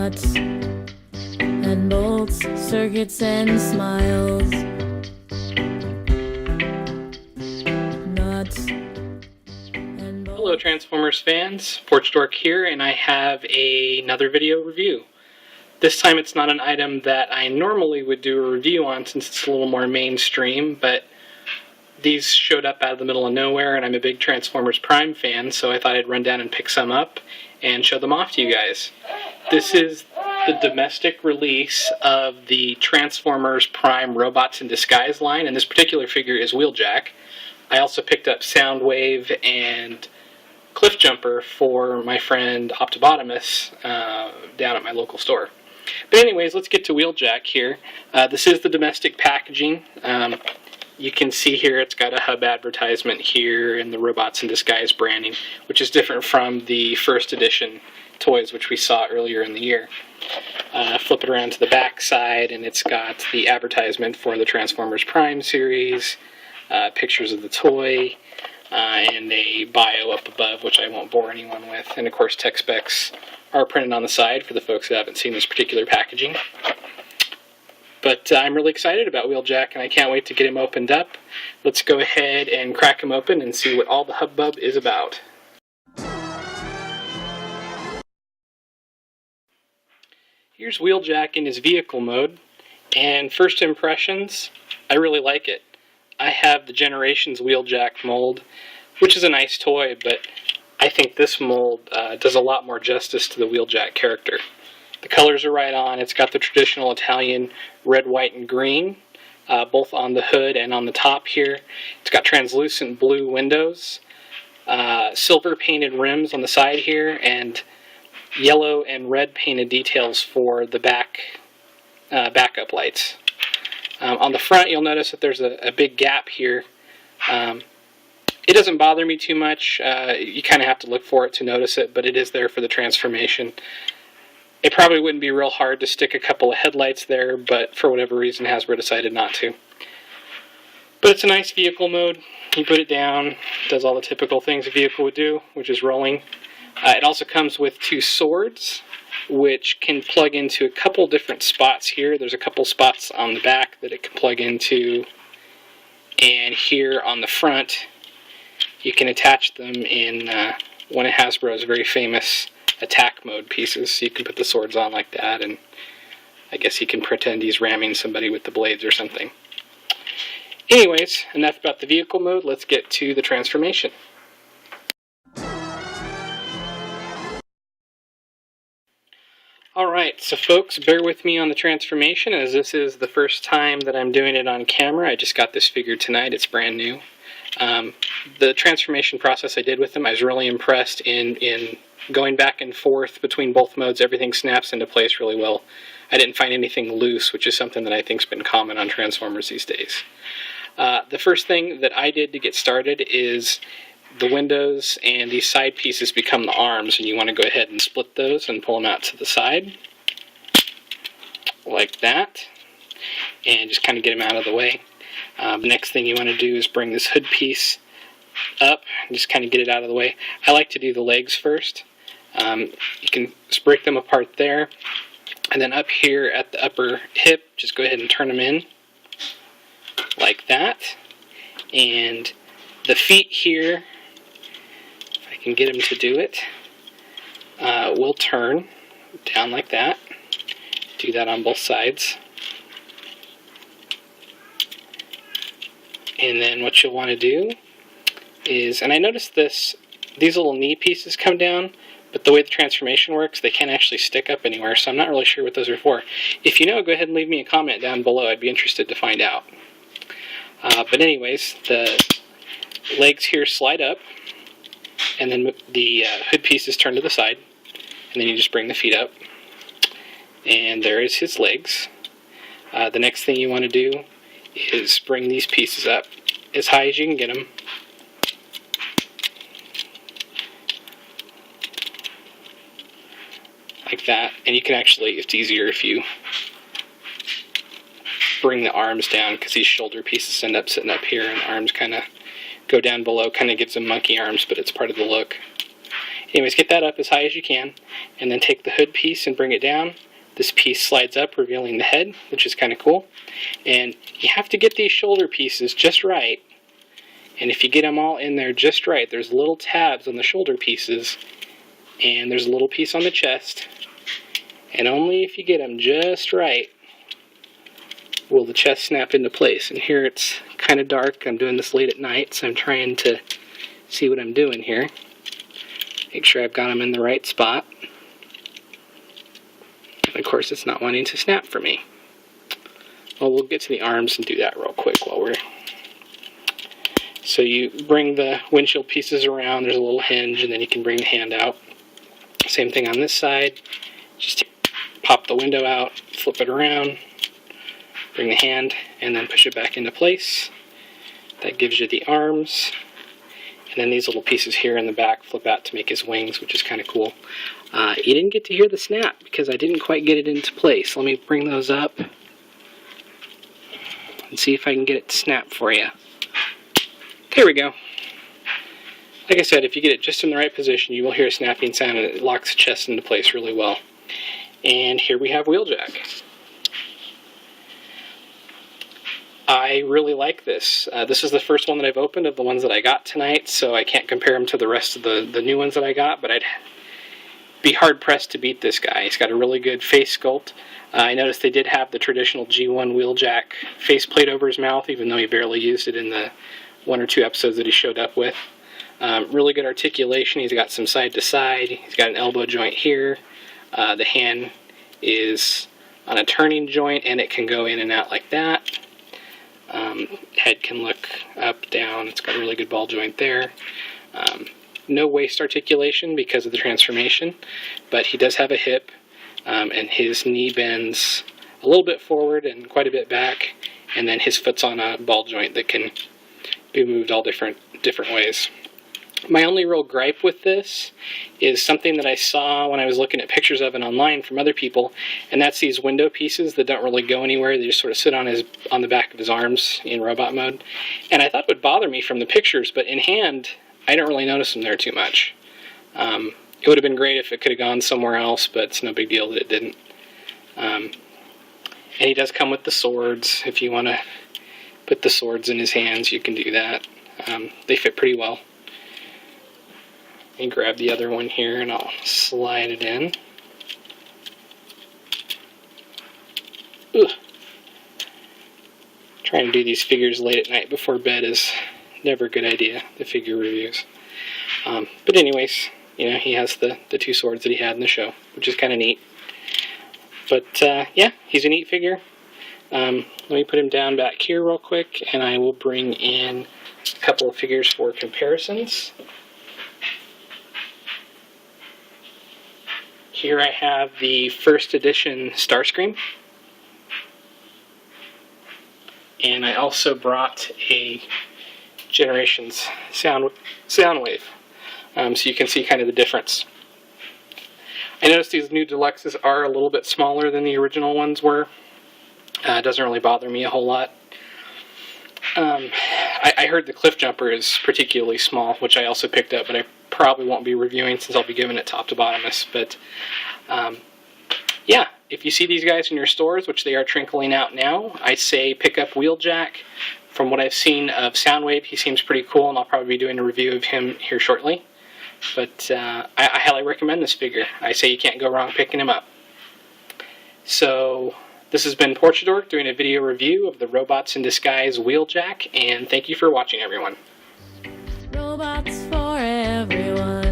nuts and bolts, circuits and smiles. Nuts and bolts. Hello Transformers fans, Portudork here, and I have another video review. This time it's not an item that I normally would do a review on since it's a little more mainstream, but these showed up out of the middle of nowhere, and I'm a big Transformers Prime fan, so I thought I'd run down and pick some up and show them off to you guys. This is the domestic release of the Transformers Prime Robots in Disguise line, and this particular figure is Wheeljack. I also picked up Soundwave and Cliffjumper for my friend Optibotimus down at my local store. But anyways, let's get to Wheeljack here. This is the domestic packaging. You can see here it's got a hub advertisement here and the Robots in Disguise branding, which is different from the first edition toys which we saw earlier in the year. Flip it around to the back side and it's got the advertisement for the Transformers Prime series, pictures of the toy, and a bio up above, which I won't bore anyone with. And of course tech specs are printed on the side for the folks who haven't seen this particular packaging. But I'm really excited about Wheeljack, and I can't wait to get him opened up. Let's go ahead and crack him open and see what all the hubbub is about. Here's Wheeljack in his vehicle mode, and first impressions, I really like it. I have the Generations Wheeljack mold, which is a nice toy, but I think this mold does a lot more justice to the Wheeljack character. The colors are right on. It's got the traditional Italian red, white, and green, both on the hood and on the top here. It's got translucent blue windows, silver painted rims on the side here, and yellow and red painted details for the backup lights. On the front, you'll notice that there's a big gap here. It doesn't bother me too much. You kind of have to look for it to notice it, but it is there for the transformation. It probably wouldn't be real hard to stick a couple of headlights there, but for whatever reason Hasbro decided not to. But it's a nice vehicle mode. You put it down, it does all the typical things a vehicle would do, which is rolling. It also comes with two swords, which can plug into a couple different spots here. There's a couple spots on the back that it can plug into, and here on the front you can attach them in one of Hasbro's very famous attack mode pieces, so you can put the swords on like that, and I guess he can pretend he's ramming somebody with the blades or something. Anyways, enough about the vehicle mode, let's get to the transformation. Alright, so folks, bear with me on the transformation, as this is the first time that I'm doing it on camera. I just got this figure tonight, it's brand new. The transformation process I did with them, I was really impressed in going back and forth between both modes. Everything snaps into place really well. I didn't find anything loose, which is something that I think's been common on Transformers these days. The first thing that I did to get started is the windows and these side pieces become the arms, and you want to go ahead and split those and pull them out to the side like that, and just kind of get them out of the way. The next thing you want to do is bring this hood piece up and just kind of get it out of the way. I like to do the legs first. You can break them apart there, and then up here at the upper hip, just go ahead and turn them in like that. And the feet here, if I can get them to do it, will turn down like that. Do that on both sides. And then what you'll want to do is, and I noticed these little knee pieces come down, but the way the transformation works, they can't actually stick up anywhere, so I'm not really sure what those are for. If you know, go ahead and leave me a comment down below. I'd be interested to find out. But anyways, the legs here slide up, and then the hood pieces turn to the side, and then you just bring the feet up, and there is his legs. The next thing you want to do is bring these pieces up as high as you can get them. Like that, and you can actually, it's easier if you bring the arms down, because these shoulder pieces end up sitting up here and the arms kind of go down below. Kind of gives them monkey arms, but it's part of the look. anyways, get that up as high as you can, and then take the hood piece and bring it down. This piece slides up, revealing the head, which is kind of cool. And you have to get these shoulder pieces just right. And if you get them all in there just right, there's little tabs on the shoulder pieces, and there's a little piece on the chest. And only if you get them just right will the chest snap into place. And here it's kind of dark. I'm doing this late at night, so I'm trying to see what I'm doing here. Make sure I've got them in the right spot. And of course, it's not wanting to snap for me. Well, we'll get to the arms and do that real quick while we're... So you bring the windshield pieces around, there's a little hinge, and then you can bring the hand out. Same thing on this side. Just pop the window out, flip it around, bring the hand, and then push it back into place. That gives you the arms. And then these little pieces here in the back flip out to make his wings, which is kind of cool. You didn't get to hear the snap because I didn't quite get it into place. Let me bring those up and see if I can get it to snap for you. There we go. Like I said, if you get it just in the right position, you will hear a snapping sound, and it locks the chest into place really well. And here we have Wheeljack. I really like this. This is the first one that I've opened of the ones that I got tonight, so I can't compare them to the rest of the new ones that I got, but I'd be hard-pressed to beat this guy. He's got a really good face sculpt. I noticed they did have the traditional G1 Wheeljack faceplate over his mouth, even though he barely used it in the 1 or 2 episodes that he showed up with. Really good articulation. He's got some side to side. He's got an elbow joint here. The hand is on a turning joint, and it can go in and out like that. Head can look up, down. It's got a really good ball joint there. No waist articulation because of the transformation, but he does have a hip, and his knee bends a little bit forward and quite a bit back, and then his foot's on a ball joint that can be moved all different ways. My only real gripe with this is something that I saw when I was looking at pictures of it online from other people, and that's these window pieces that don't really go anywhere. They just sort of sit on the back of his arms in robot mode. And I thought it would bother me from the pictures, but in hand, I don't really notice them there too much. It would have been great if it could have gone somewhere else, but it's no big deal that it didn't. And he does come with the swords. If you want to put the swords in his hands, you can do that. They fit pretty well. And grab the other one here, and I'll slide it in. Ugh. Trying to do these figures late at night before bed is never a good idea, the figure reviews. But anyways, you know, he has the 2 swords that he had in the show, which is kind of neat. But yeah, he's a neat figure. Let me put him down back here real quick, and I will bring in a couple of figures for comparisons. Here I have the first edition Starscream, and I also brought a Generations Soundwave, so you can see kind of the difference. I noticed these new deluxes are a little bit smaller than the original ones were. It doesn't really bother me a whole lot. I heard the Cliff Jumper is particularly small, which I also picked up, but I probably won't be reviewing since I'll be giving it top to bottomless. But yeah, if you see these guys in your stores, which they are trickling out now, I say pick up Wheeljack. From what I've seen of Soundwave, he seems pretty cool, and I'll probably be doing a review of him here shortly. But I highly recommend this figure. I say you can't go wrong picking him up. So this has been Portudork doing a video review of the Robots in Disguise Wheeljack, and thank you for watching, everyone. Robots for everyone.